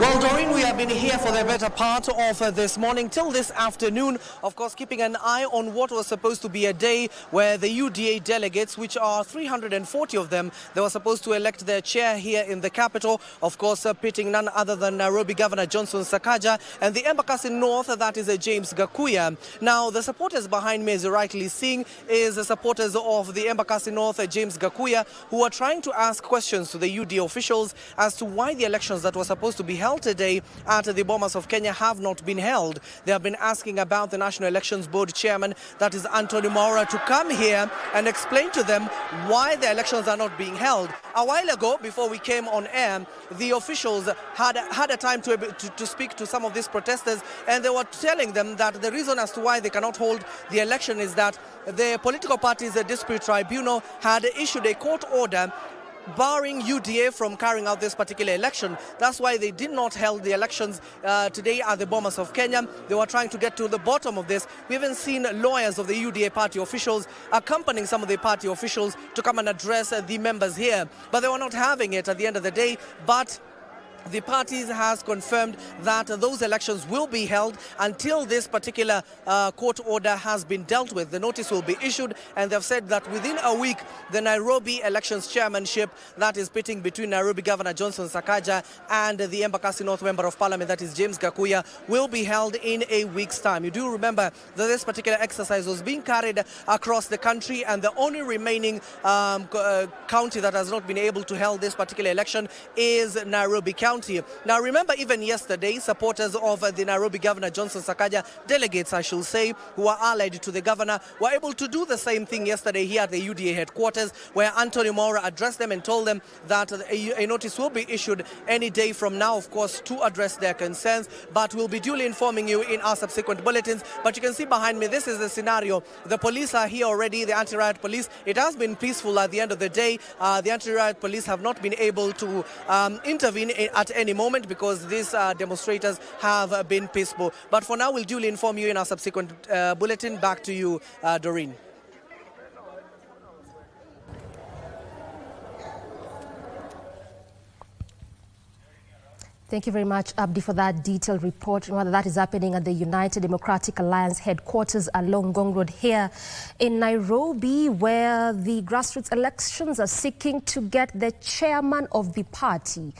Well, Doreen, we have been here for the better part of this morning till this afternoon, of course, keeping an eye on what was supposed to be a day where the UDA delegates, which are 340 of them, they were supposed to elect their chair here in the capital, of course, pitting none other than Nairobi Governor Johnson Sakaja and the Embakasi North, that is James Gakuya. Now, the supporters behind me, as you're rightly seeing, is the supporters of the Embakasi North, James Gakuya, who are trying to ask questions to the UDA officials as to why the elections that were supposed to be held today at the Bomas of Kenya have not been held. They have been asking about the National Elections Board chairman, that is Antony Maura, to come here and explain to them why the elections are not being held. A while ago, before we came on air, the officials had a time to speak to some of these protesters, and they were telling them that the reason as to why they cannot hold the election is that the political parties' dispute tribunal had issued a court order barring UDA from carrying out this particular election. That's why they did not hold the elections today at the Bomas of Kenya. They were trying to get to the bottom of this. We haven't seen lawyers of the UDA party officials accompanying some of the party officials to come and address the members here. But they were not having it at the end of the day. But the parties has confirmed that those elections will be held until this particular court order has been dealt with. The notice will be issued, and they've said that within a week, the Nairobi Elections Chairmanship, that is pitting between Nairobi Governor Johnson Sakaja and the Embakasi North Member of Parliament, that is James Gakuya, will be held in a week's time. You do remember that this particular exercise was being carried across the country, and the only remaining county that has not been able to hold this particular election is Nairobi County. Now, remember, even yesterday, supporters of the Nairobi Governor Johnson Sakaja, delegates, I shall say, who are allied to the governor, were able to do the same thing yesterday here at the UDA headquarters, where Antony Maura addressed them and told them that a notice will be issued any day from now, of course, to address their concerns. But we'll be duly informing you in our subsequent bulletins. But you can see behind me, this is the scenario. The police are here already, the Antiriot Police. It has been peaceful at the end of the day. The Antiriot Police have not been able to intervene at any moment because these demonstrators have been peaceful. But for now, we'll duly inform you in our subsequent bulletin. Back to you, Doreen. Thank you very much, Abdi, for that detailed report. That is happening at the United Democratic Alliance headquarters along Ngong Road here in Nairobi, where the grassroots elections are seeking to get the chairman of the party.